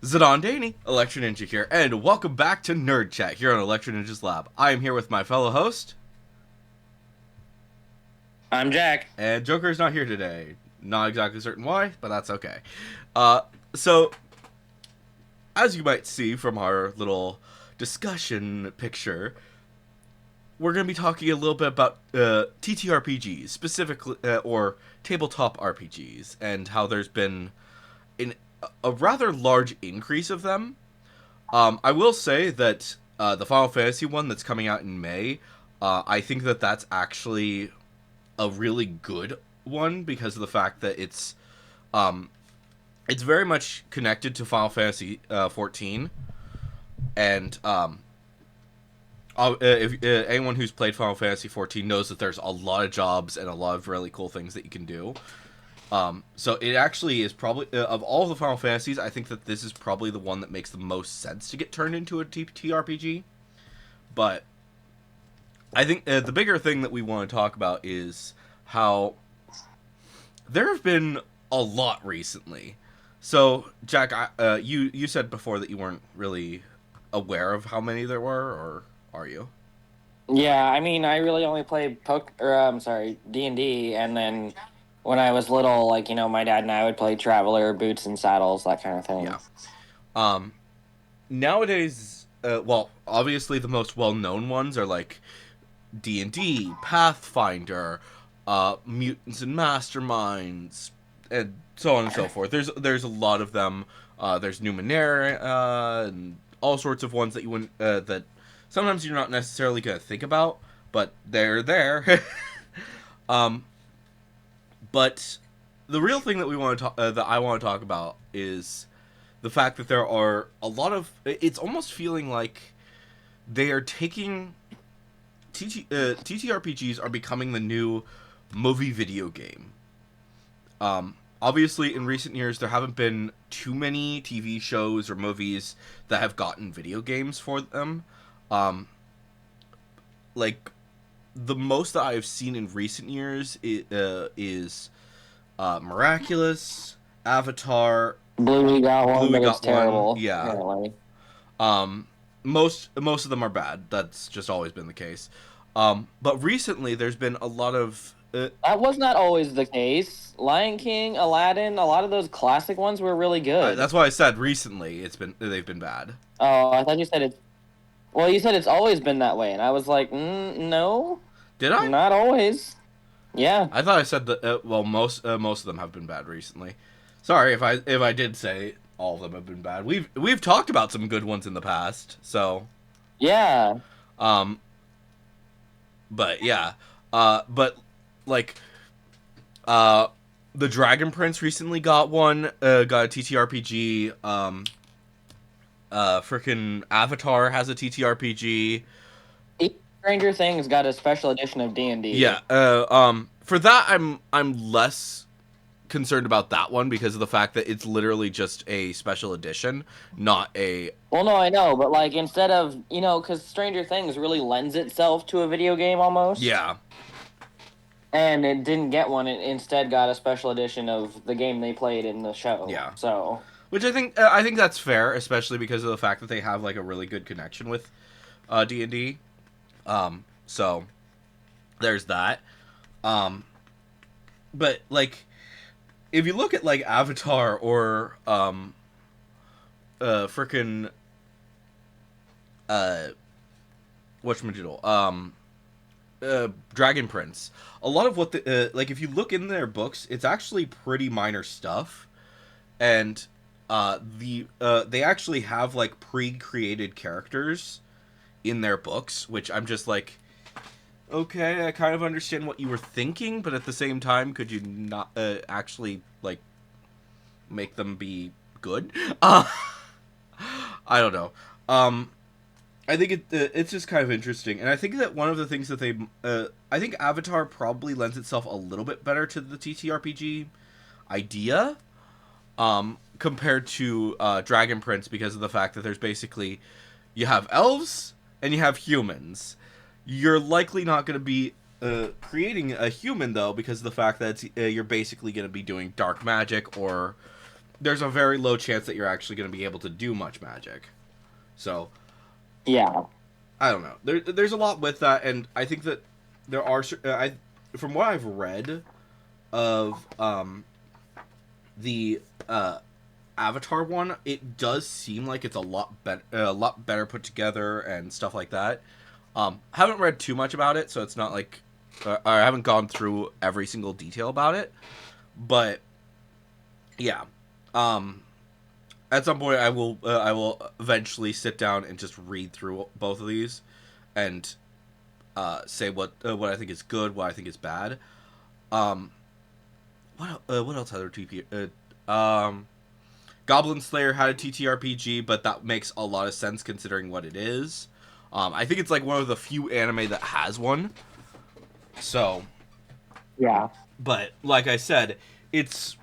Zidane Daney, Electro Ninja here, and welcome back to Nerd Chat here on Electro Ninja's Lab. I am here with my fellow host, I'm Jack. and Joker is not here today. Not exactly certain why, but that's okay. So, as you might see from our little discussion picture, we're going to be talking a little bit about TTRPGs, specifically, or tabletop RPGs, and how there's been an, a rather large increase of them. I will say that the Final Fantasy one that's coming out in May, I think that that's actually a really good one because of the fact that it's very much connected to Final Fantasy 14, and if anyone who's played Final Fantasy 14 knows that there's a lot of jobs and a lot of really cool things that you can do. So it actually is probably of all the Final Fantasies, I think that this is probably the one that makes the most sense to get turned into a TRPG. But I think the bigger thing that we want to talk about is how there have been a lot recently. So Jack, you said before that you weren't really aware of how many there were, or are you? Yeah, I mean, I really only played D&D, and then when I was little, my dad and I would play Traveler, Boots and Saddles, that kind of thing. Yeah. Um, Nowadays, well, obviously the most well-known ones are like D&D, Pathfinder, Mutants and Masterminds, and so on and so forth. There's a lot of them. There's Numenera, and all sorts of ones that you wouldn't that sometimes you're not necessarily gonna think about, but they're there. um, but the real thing that we want to talk that I want to talk about is the fact that there are a lot of. It's almost feeling like they are taking TTRPGs are becoming the new movie video game. Obviously, in recent years, there haven't been too many TV shows or movies that have gotten video games for them. Um, like the most that I've seen in recent years is Miraculous, Avatar, Bluey got one, Bluey but it's got one. terrible, Yeah. apparently. Um, most of them are bad. That's just always been the case. But recently, there's been a lot of That was not always the case. Lion King, Aladdin, a lot of those classic ones were really good. that's why I said recently they've been bad. Oh, I thought you said it. Well, you said it's always been that way, and I was like, no, Did I? not always. Yeah. I thought I said that. Well, most of them have been bad recently. Sorry if I did say all of them have been bad. We've talked about some good ones in the past. So Yeah. um, but yeah, but like uh, the Dragon Prince recently got one. Got a TTRPG. Freaking Avatar has a TTRPG. Stranger Things got a special edition of D&D. Yeah. For that, I'm less concerned about that one because of the fact that it's literally just a special edition, not a. Well, no, I know, but instead of, because Stranger Things really lends itself to a video game almost. Yeah. And it didn't get one. It instead got a special edition of the game they played in the show. Yeah. So. Which I think that's fair, especially because of the fact that they have like a really good connection with D&D. So there's that. But like if you look at like Avatar or freaking uh whatchamajiggle, Dragon Prince, a lot of what the like if you look in their books, it's actually pretty minor stuff, and they actually have like pre-created characters in their books, which I'm just like, okay, I kind of understand what you were thinking, but at the same time, could you not actually like make them be good? I don't know. I think it's just kind of interesting, and I think that one of the things that I think Avatar probably lends itself a little bit better to the TTRPG idea, compared to Dragon Prince because of the fact that there's basically you have elves and you have humans. You're likely not going to be creating a human though because of the fact that you're basically going to be doing dark magic or there's a very low chance that you're actually going to be able to do much magic. So Yeah. I don't know. There's a lot with that, and I think that there are. From what I've read of the Avatar one, it does seem like it's a lot better put together and stuff like that. Haven't read too much about it, so it's not like I haven't gone through every single detail about it, but yeah. Um, at some point, I will eventually sit down and just read through both of these, and say what I think is good, what I think is bad. Um, what else had a TP? Goblin Slayer had a TTRPG, but that makes a lot of sense considering what it is. I think it's like one of the few anime that has one. So, Yeah. but like I said, it's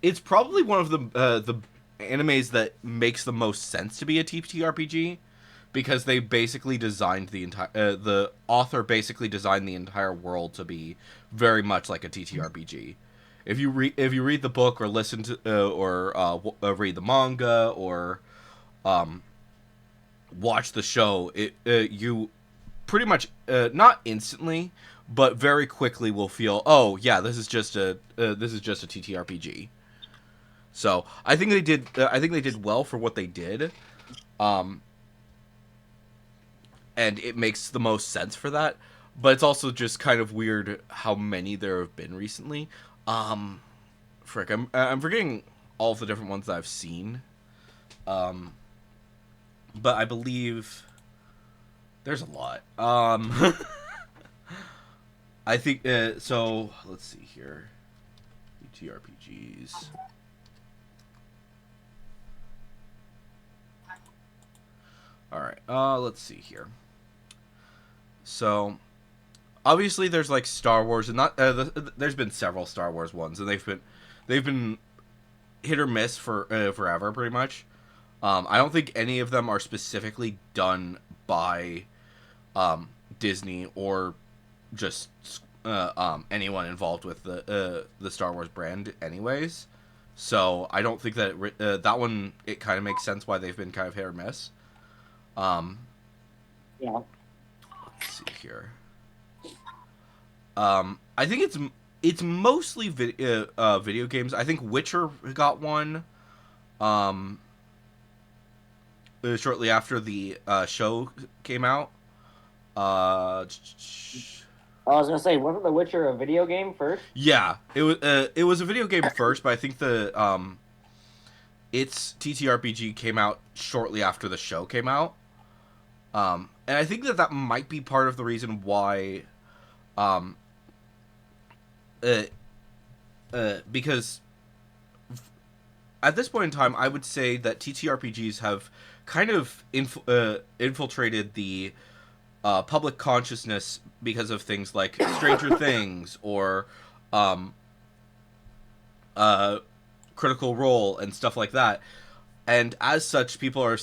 it's probably one of the animes that makes the most sense to be a TTRPG because they basically designed the author basically designed the entire world to be very much like a TTRPG. If you read the book or listen to read the manga or um, watch the show, you pretty much not instantly, but very quickly will feel, oh yeah, this is just a TTRPG. So I think they did well for what they did, um, and it makes the most sense for that. But it's also just kind of weird how many there have been recently. Um, I'm forgetting all of the different ones that I've seen. Um, but I believe there's a lot. I think so. Let's see here. TRPGs. All right. Let's see here. So obviously there's like Star Wars and not there's been several Star Wars ones and they've been hit or miss for forever pretty much. I don't think any of them are specifically done by Disney or just anyone involved with the Star Wars brand anyways. So I don't think that that one it kind of makes sense why they've been kind of hit or miss. Um, Yeah. let's see here. I think it's mostly video games. I think Witcher got one. Um, shortly after the show came out. Uh, I was gonna say, wasn't The Witcher a video game first? yeah, it was a video game first, but I think the its TTRPG came out shortly after the show came out. And I think that that might be part of the reason why, um, uh, because at this point in time, I would say that TTRPGs have kind of infiltrated the public consciousness because of things like Stranger Things or um, uh, Critical Role and stuff like that. And as such, people are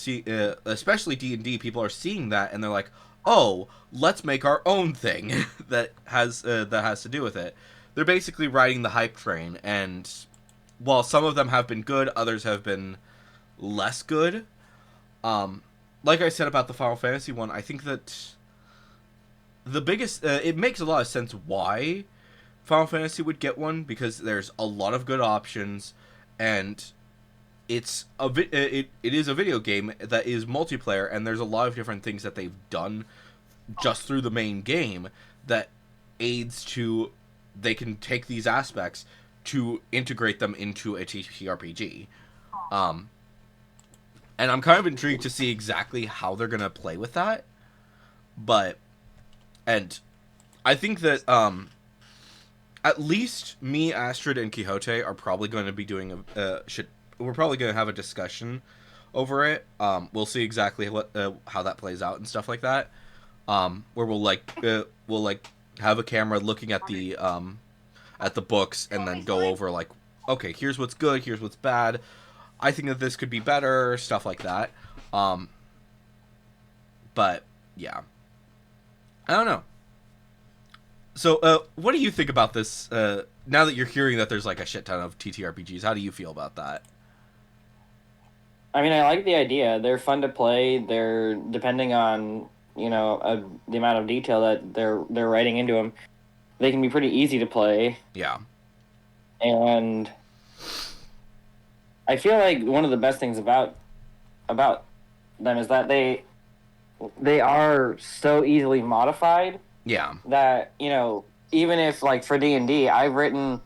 especially D&D, people are seeing that and they're like, "Oh, let's make our own thing that has to do with it." They're basically riding the hype train, and while some of them have been good, others have been less good. Like I said about the Final Fantasy one, I think that the biggest it makes a lot of sense why Final Fantasy would get one because there's a lot of good options, and it is a video game that is multiplayer, and there's a lot of different things that they've done just through the main game that aids to they can take these aspects to integrate them into a TTRPG. Um, and I'm kind of intrigued to see exactly how they're gonna play with that. But and I think that at least me, Astrid, and Quixote are probably going to be doing we're probably going to have a discussion over it. We'll see exactly what how that plays out and stuff like that. Where we'll like have a camera looking at the books and then go over like, okay, here's what's good, here's what's bad. I think that this could be better, stuff like that. Um, but yeah, I don't know. So, what do you think about now that you're hearing that there's like a shit ton of TTRPGs, how do you feel about that? I mean, I like the idea. They're fun to play. They're depending on the amount of detail that they're writing into them. They can be pretty easy to play, Yeah. and I feel like one of the best things about them is that they are so easily modified Yeah. that even if like for D&D, I've written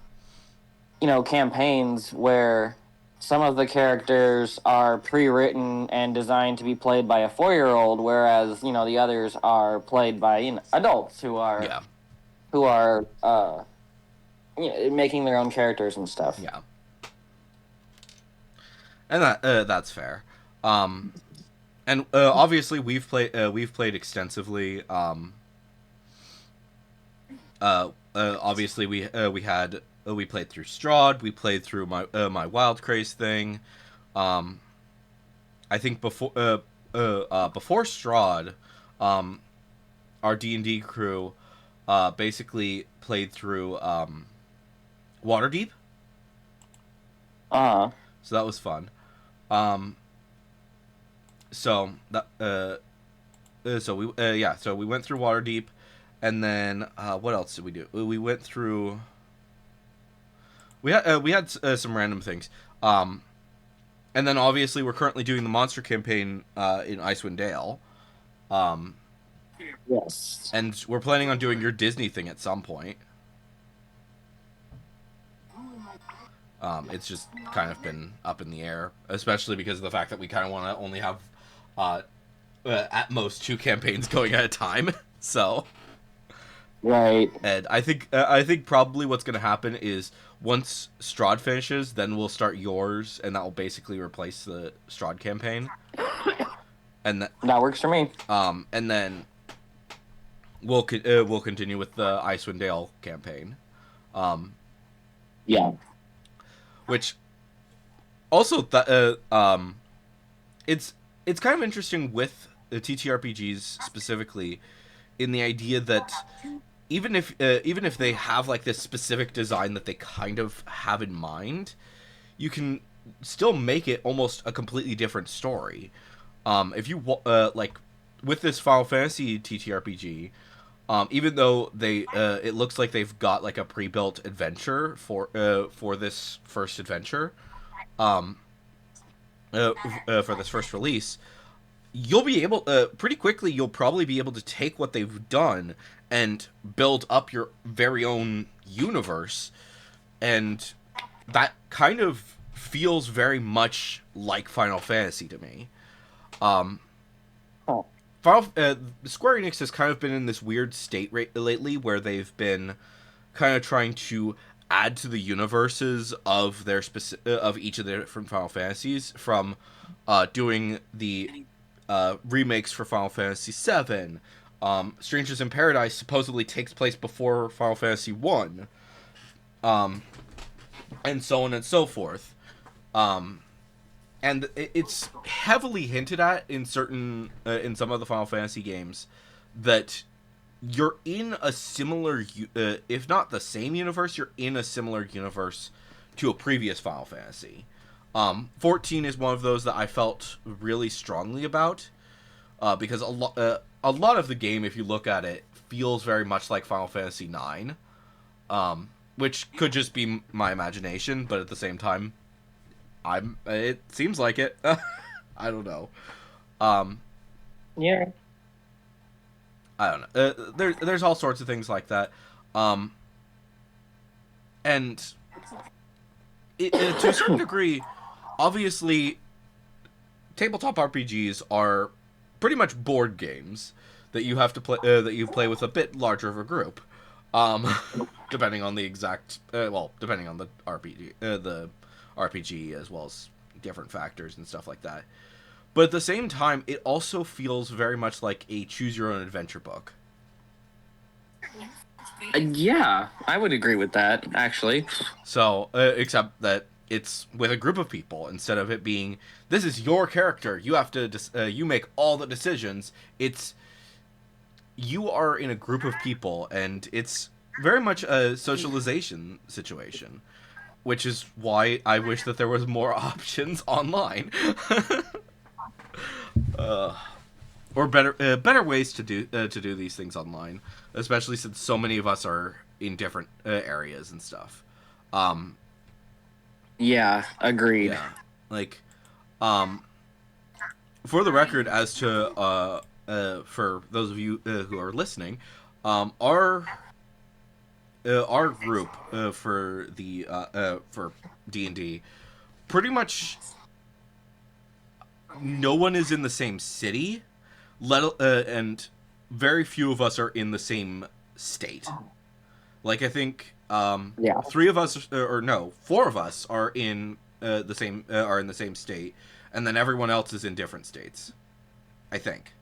campaigns where some of the characters are pre-written and designed to be played by a 4-year-old, whereas the others are played by adults Yeah. who are making their own characters and stuff. Yeah. And that's fair. And obviously we've played extensively. Obviously we played through Strahd. We played through my Wild Craze thing. I think before Strahd, our D&D crew basically played through Waterdeep. Uh-huh. So that was fun. Um, so that so we went through Waterdeep, and then what else did we do? We went through. We had some random things. And then obviously we're currently doing the monster campaign in Icewind Dale. Yes. And we're planning on doing your Disney thing at some point. It's just kind of been up in the air, especially because of the fact that we kind of want to only have at most 2 campaigns going at a time. So, Right. and I think probably what's going to happen is once Strahd finishes, then we'll start yours, and that will basically replace the Strahd campaign. And that works for me. And then we'll continue with the Icewind Dale campaign. Yeah. Which also it's kind of interesting with the TTRPGs specifically, in the idea that even if they have like this specific design that they kind of have in mind, you can still make it almost a completely different story. If you like with this Final Fantasy TTRPG, even though it looks like they've got like a pre-built adventure for this first adventure, for this first release, you'll be able pretty quickly. You'll probably be able to take what they've done and build up your very own universe, and that kind of feels very much like Final Fantasy to me. Oh. Square Enix has kind of been in this weird state lately where they've been kind of trying to add to the universes of their of each of the different Final Fantasies, from doing the remakes for Final Fantasy VII. Strangers in Paradise supposedly takes place before Final Fantasy 1, and so on and so forth. And it's heavily hinted at in in some of the Final Fantasy games that you're in a similar, if not the same universe, you're in a similar universe to a previous Final Fantasy. 14 is one of those that I felt really strongly about, because a lot of the game, if you look at it, feels very much like Final Fantasy 9, which could just be my imagination, but at the same time, it seems like it. I don't know. Yeah. I don't know. There's all sorts of things like that. And to a certain degree, obviously, tabletop RPGs are pretty much board games that you have to play that you play with a bit larger of a group. Depending on the exact depending on the RPG as well as different factors and stuff like that. But at the same time, it also feels very much like a choose your own adventure book. Yeah, I would agree with that, actually. So, except that it's with a group of people instead of it being, this is your character, you have to you make all the decisions. It's you are in a group of people, and it's very much a socialization situation, which is why I wish that there was more options online. uh, or better ways to do these things online, especially since so many of us are in different areas and stuff. Um, Yeah, agreed. yeah, like um, for the record, as to for those of you who are listening, um, our our group for D&D, pretty much no one is in the same city. And very few of us are in the same state. Like I think Yeah. three of us, or no, four of us are in the same state, and then everyone else is in different states. I think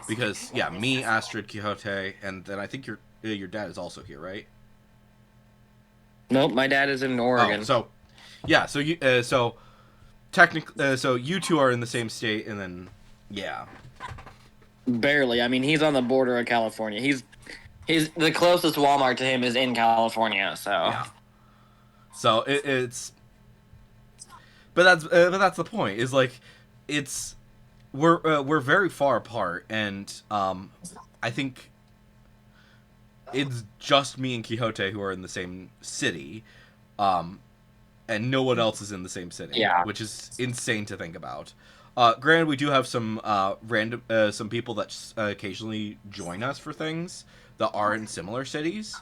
because yeah, me, Astrid, Quixote, and then I think your dad is also here, right? Nope, my dad is in Oh, Oregon. so yeah, so technically, so you two are in the same state, and then yeah, Barely. I mean, he's on the border of California. He's the closest Walmart to him is in California. So yeah. So it's but that's the point. Is like it's we're very far apart, and I think it's just me and Quixote who are in the same city, um, and no one else is in the same city, yeah, which is insane to think about. Granted, we do have some some people that occasionally join us for things that are in similar cities,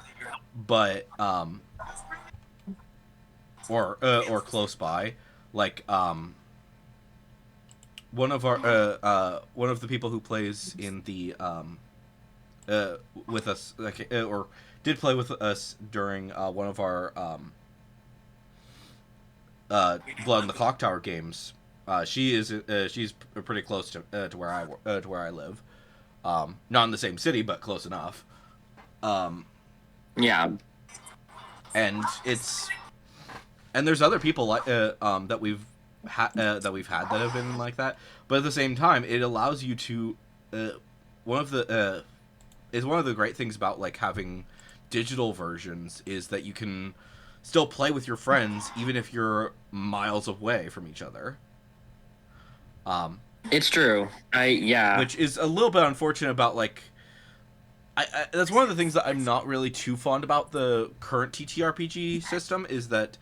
but or close by, like one of the people who plays in the with us, like or did play with us during one of our Blood in the Clock Tower games. She's pretty close to where I live. Not in the same city, but close enough. Um, yeah, and it's and there's other people like that we've had that have been like that. But at the same time, it allows you to one of the is one of the great things about like having digital versions is that you can still play with your friends even if you're miles away from each other. it's true. Yeah, Which is a little bit unfortunate about like that's one of the things that I'm not really too fond about the current TTRPG system is that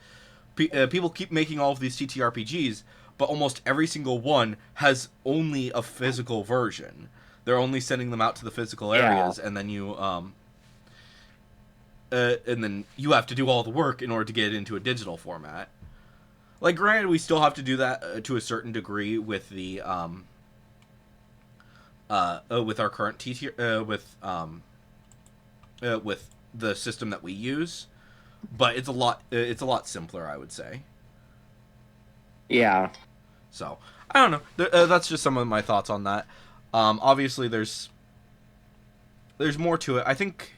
people keep making all of these TTRPGs, but almost every single one has only a physical version. They're only sending them out to the physical yeah, areas, and then you have to do all the work in order to get it into a digital format. Like, granted, we still have to do that to a certain degree with the with our current with the system that we use, but it's a lot simpler, I would say. yeah. So I don't know. That's just some of my thoughts on that. Obviously, there's more to it. I think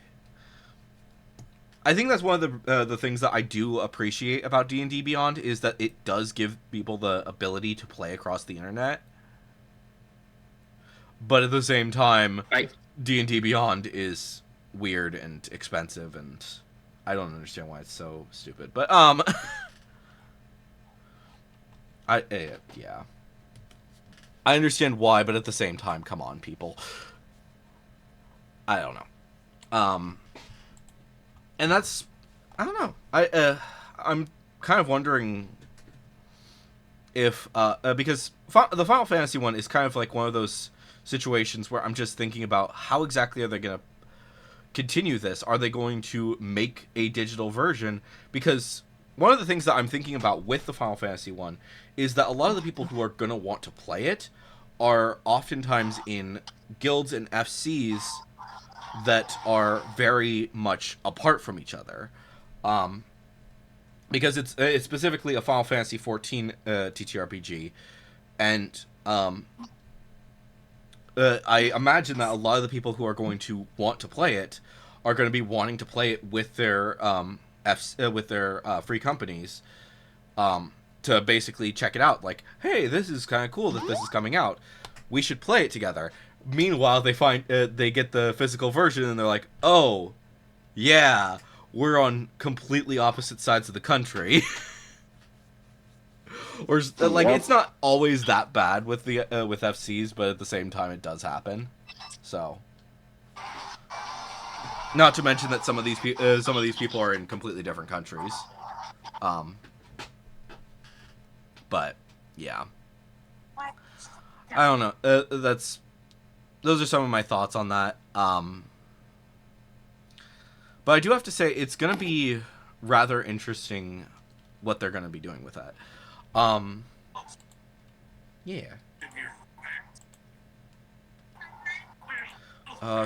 that's one of the things that I do appreciate about D&D Beyond is that it does give people the ability to play across the internet. But at the same time, I D&D Beyond is weird and expensive, and I don't understand why it's so stupid. But yeah, I understand why, but at the same time, come on, people. I don't know. And that's I don't know. I'm kind of wondering if because the Final Fantasy one is kind of like one of those situations where I'm just thinking about how exactly are they going to continue this? Are they going to make a digital version? Because one of the things that I'm thinking about with the Final Fantasy one is that a lot of the people who are going to want to play it are oftentimes in guilds and FCs that are very much apart from each other. Because it's specifically a Final Fantasy 14 TTRPG, and I imagine that a lot of the people who are going to want to play it are going to be wanting to play it with their free companies, to basically check it out. Like, hey, this is kind of cool that this is coming out. We should play it together. Meanwhile, they get the physical version and they're like, oh yeah, we're on completely opposite sides of the country. Or like Yep. it's not always that bad with the with FCs, but at the same time it does happen. So, not to mention that some of these people are in completely different countries. Um, but yeah, I don't know. Those are some of my thoughts on that. But I do have to say it's gonna be rather interesting what they're gonna be doing with that. Um, yeah.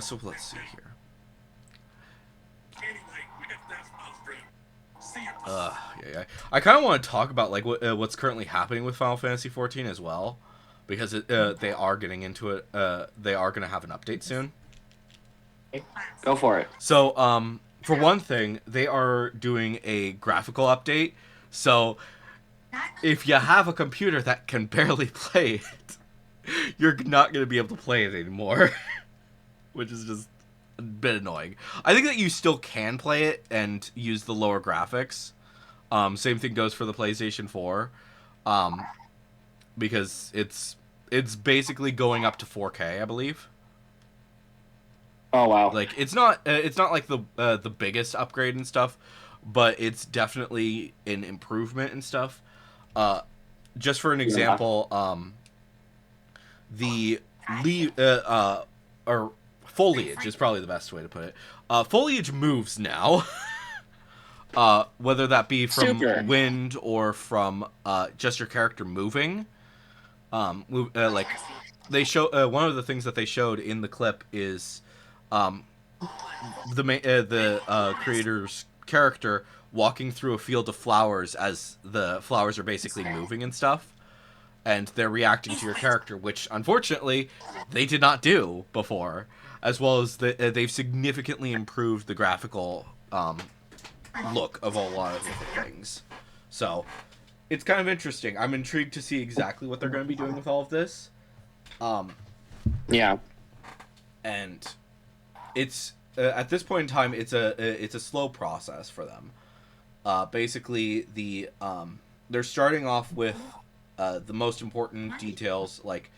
So let's see here. Yeah. I kind of want to talk about like what's currently happening with Final Fantasy 14 as well, because they are getting into it. They are going to have an update soon. Go for it. So, for one thing, they are doing a graphical update. So, if you have a computer that can barely play it, you're not going to be able to play it anymore, which is just a bit annoying. I think that you still can play it and use the lower graphics. Same thing goes for the PlayStation 4, um, because it's basically going up to 4K, I believe. Oh wow. Like it's not like the biggest upgrade and stuff, but it's definitely an improvement and stuff. Uh, just for an Yeah. example, the or foliage is probably the best way to put it. Foliage moves now. Whether that be from Super. wind or from just your character moving. Like they show one of the things that they showed in the clip is um, the creator's character walking through a field of flowers as the flowers are basically moving and stuff, and they're reacting to your character, which unfortunately they did not do before. As well as they've significantly improved the graphical look of a lot of different things. So it's kind of interesting. I'm intrigued to see exactly what they're going to be doing with all of this. Um, Yeah. and it's at this point in time, it's a slow process for them. Basically, they're starting off with the most important details, like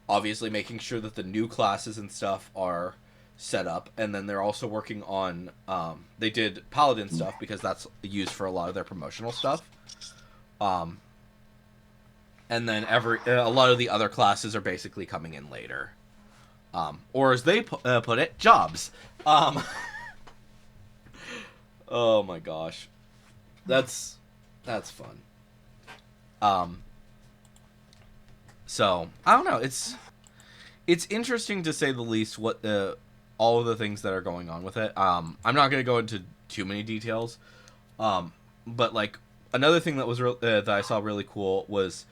obviously making sure that the new classes and stuff are set up, and then they're also working on they did paladin stuff because that's used for a lot of their promotional stuff. Um, and then a lot of the other classes are basically coming in later. Or as they put it, jobs. Um, oh my gosh, that's fun. Um, so I don't know. It's interesting to say the least. What all of the things that are going on with it. I'm not going to go into too many details. But like another thing that was that I saw really cool was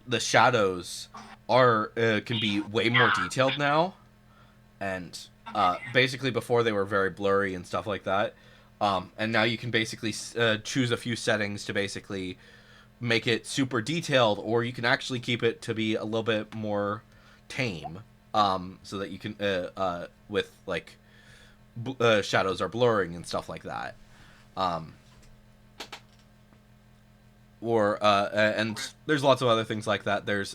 the shadows are can be way more detailed now, and basically before they were very blurry and stuff like that. And now you can basically choose a few settings to basically make it super detailed, or you can actually keep it to be a little bit more tame, so that you can with like shadows are blurring and stuff like that. Um, or and there's lots of other things like that. There's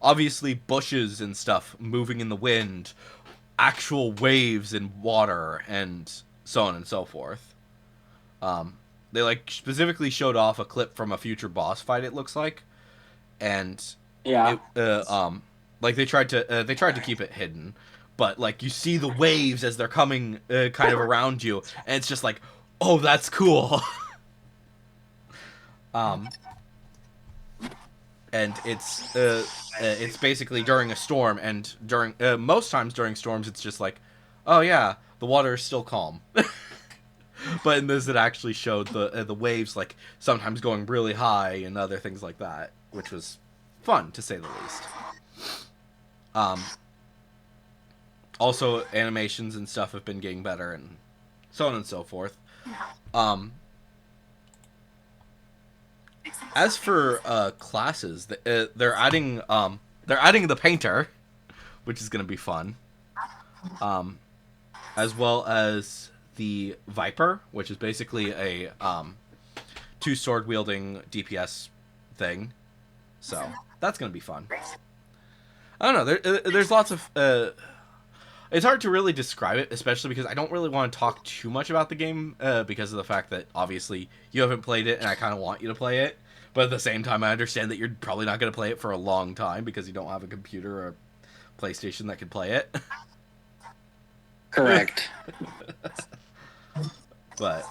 obviously bushes and stuff moving in the wind, actual waves in water, and so on and so forth. They like specifically showed off a clip from a future boss fight. It looks like, and Yeah. like they tried to keep it hidden, but like you see the waves as they're coming kind of around you, and it's just like, oh, that's cool. um, and it's basically during a storm, and during most times during storms, it's just like, oh yeah, the water is still calm. But in this, it actually showed the waves like sometimes going really high and other things like that, which was fun to say the least. Um, Also, animations and stuff have been getting better, and so on and so forth. Um, as for classes, they're adding the painter. which is going to be fun. Um, as well as the Viper, which is basically a two sword wielding DPS thing. So that's going to be fun. I don't know. There's lots of. It's hard to really describe it, especially because I don't really want to talk too much about the game because of the fact that obviously you haven't played it, and I kind of want you to play it. But at the same time, I understand that you're probably not going to play it for a long time because you don't have a computer or a PlayStation that can play it. Correct. But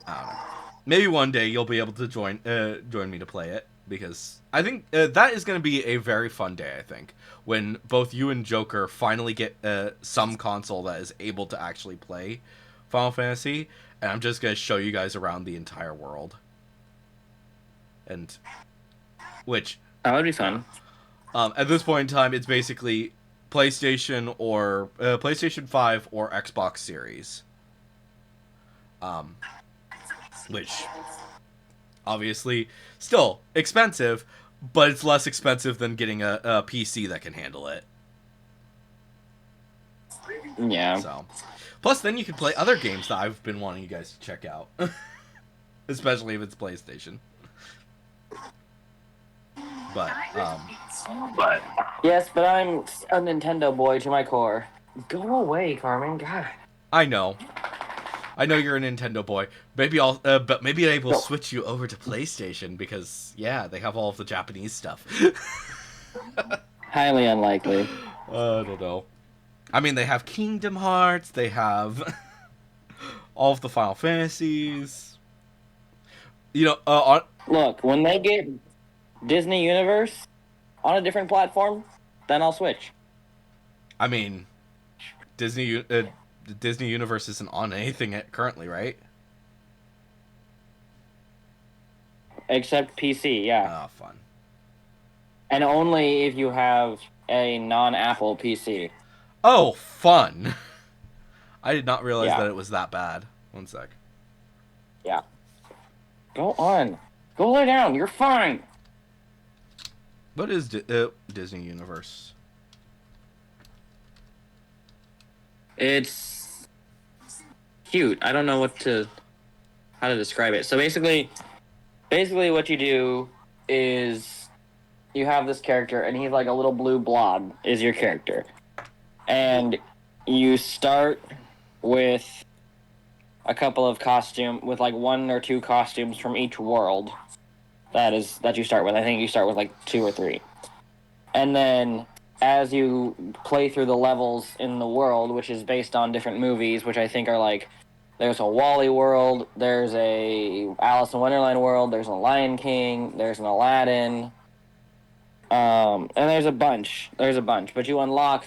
I don't know. Maybe one day you'll be able to join me to play it because I think that is going to be a very fun day. I think when both you and Joker finally get some console that is able to actually play Final Fantasy, and I'm just going to show you guys around the entire world. And which That would be fun. At this point in time, it's basically PlayStation or PlayStation 5 or Xbox Series. Which obviously still expensive, but it's less expensive than getting a PC that can handle it. Yeah. So, plus then you can play other games that I've been wanting you guys to check out, especially if it's PlayStation. But Yes, but I'm a Nintendo boy to my core. Go away, Carmen. God. I know you're a Nintendo boy. Maybe but maybe I will switch you over to PlayStation because yeah, they have all of the Japanese stuff. Highly unlikely. I don't know. I mean, they have Kingdom Hearts. They have all of the Final Fantasies. You know, Look, when they get Disney Universe on a different platform, then I'll switch. I mean, Disney Universe isn't on anything currently, right? Except PC, yeah. Oh, fun. And only if you have a non-Apple PC. Oh, fun. I did not realize Yeah. that it was that bad. One sec. Yeah. Go on. Go lay down. You're fine. What is Disney Universe? It's cute. I don't know how to describe it. So basically what you do is you have this character and he's like a little blue blob is your character. And you start with a couple of with like one or two costumes from each world that you start with. I think you start with like 2 or 3. And then as you play through the levels in the world, which is based on different movies, which I think are like, there's a Wall-E world, there's a Alice in Wonderland world, there's a Lion King, there's an Aladdin, and there's a bunch, but you unlock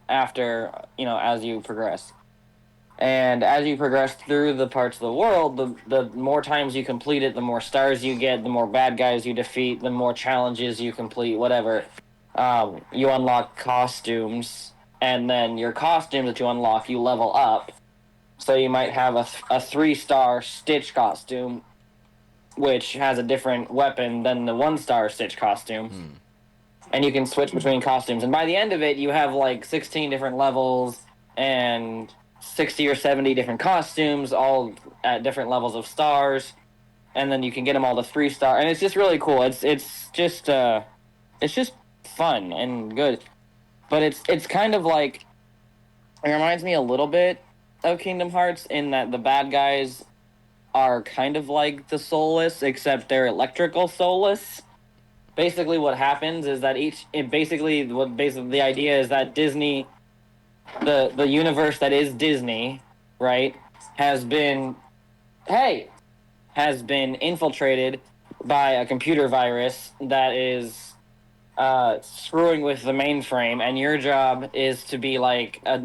after, as you progress. And as you progress through the parts of the world, the more times you complete it, the more stars you get, the more bad guys you defeat, the more challenges you complete, whatever. You unlock costumes, and then your costumes that you unlock, you level up. So you might have a 3-star Stitch costume, which has a different weapon than the 1-star Stitch costume. And you can switch between costumes. And by the end of it, you have like 16 different levels and 60 or 70 different costumes, all at different levels of stars. And then you can get them all to 3-star. And it's just really cool. It's just fun and good. But it's kind of like, it reminds me a little bit of Kingdom Hearts in that the bad guys are kind of like the soulless, except they're electrical soulless. Basically what happens is that the idea is that Disney, the universe that is Disney, right, has been infiltrated by a computer virus that is screwing with the mainframe, and your job is to be like a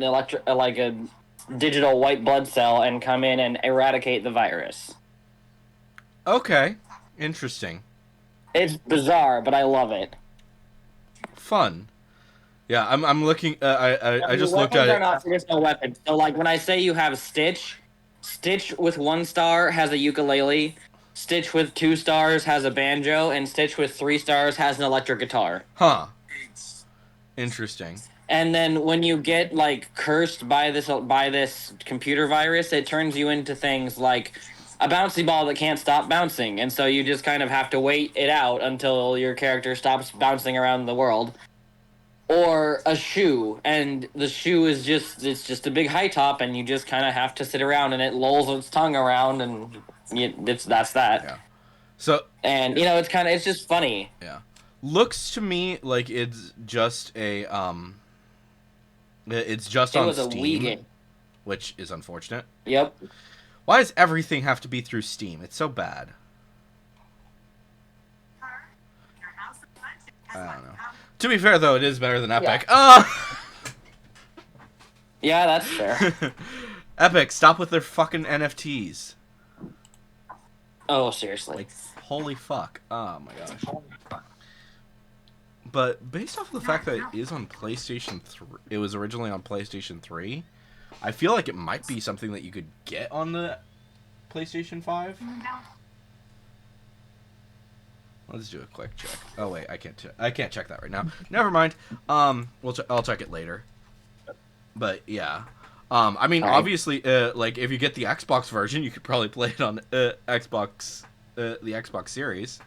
digital white blood cell and come in and eradicate the virus. Okay, interesting. It's bizarre, but I love it. Fun. Yeah, I'm looking. I just looked at it. There's no weapons. So, like, when I say you have Stitch with 1 star has a ukulele, Stitch with 2 stars has a banjo, and Stitch with 3 stars has an electric guitar. Huh. Interesting. And then when you get like cursed by this computer virus, it turns you into things like a bouncy ball that can't stop bouncing, and so you just kind of have to wait it out until your character stops bouncing around the world. Or a shoe, and the shoe is just a big high top, and you just kind of have to sit around, and it lolls its tongue around, and that's that. Yeah. So And it's just funny. yeah, looks to me like it's just It on was a Wii Steam, game. which is unfortunate. Yep. Why does everything have to be through Steam? It's so bad. I don't know. To be fair, though, it is better than Epic. Yeah, that's fair. Epic, stop with their fucking NFTs. Oh, seriously. Like, holy fuck. Oh my gosh. But based off of the fact that it is on PlayStation 3, it was originally on PlayStation 3, I feel like it might be something that you could get on the PlayStation 5. Let's do a quick check. Oh wait, I can't check that right now. Never mind. I'll check it later. But yeah. I mean, obviously, like if you get the Xbox version, you could probably play it on the Xbox Series,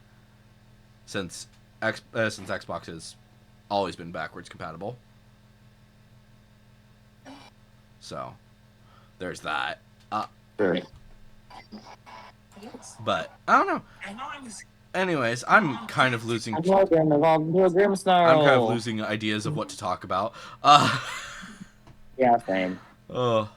since Xbox has always been backwards compatible. So, there's that. Sure. But I don't know. Anyways, I'm kind of losing. I'm kind of losing ideas of what to talk about. Yeah, same. We'll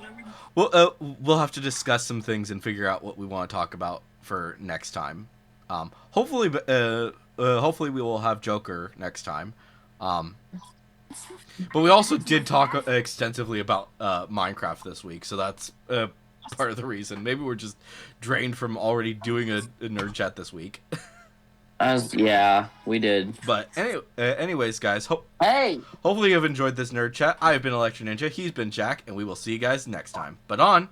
have to discuss some things and figure out what we want to talk about for next time. Hopefully we will have Joker next time. But we also did talk extensively about Minecraft this week, so that's part of the reason. Maybe we're just drained from already doing a nerd chat this week. Yeah, we did. But anyways, guys, Hey! Hopefully you've enjoyed this nerd chat. I have been Electro Ninja, he's been Jack, and we will see you guys next time. But on